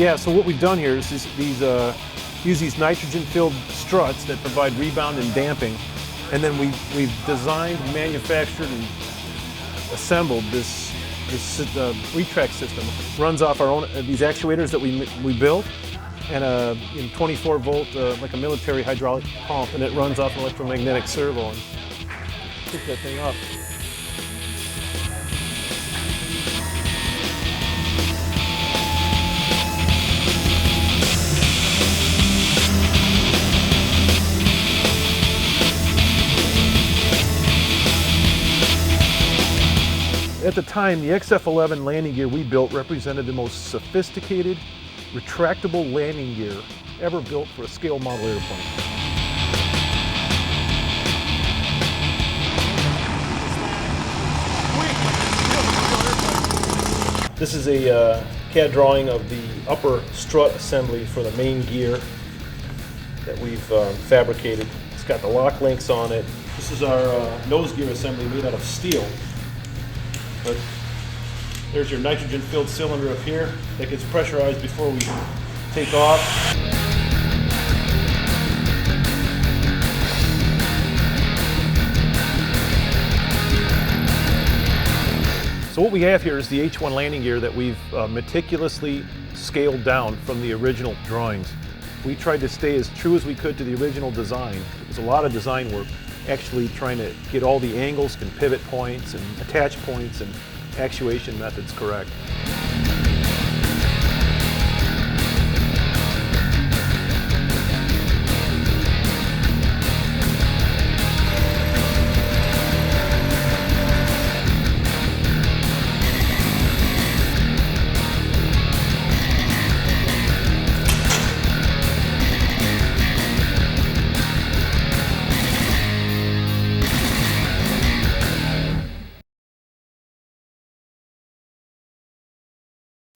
Yeah, so what we've done here is use these nitrogen-filled struts that provide rebound and damping, and then we've designed, manufactured, and assembled this retract system. Runs off our own these actuators that we built, and a 24-volt like a military hydraulic pump, and it runs off an electromagnetic servo and pick that thing up. At the time, the XF-11 landing gear we built represented the most sophisticated, retractable landing gear ever built for a scale model airplane. This is a CAD drawing of the upper strut assembly for the main gear that we've fabricated. It's got the lock links on it. This is our nose gear assembly made out of steel. But there's your nitrogen-filled cylinder up here that gets pressurized before we take off. So what we have here is the H-1 landing gear that we've meticulously scaled down from the original drawings. We tried to stay as true as we could to the original design. It was a lot of design work, actually trying to get all the angles and pivot points and attach points and actuation methods correct.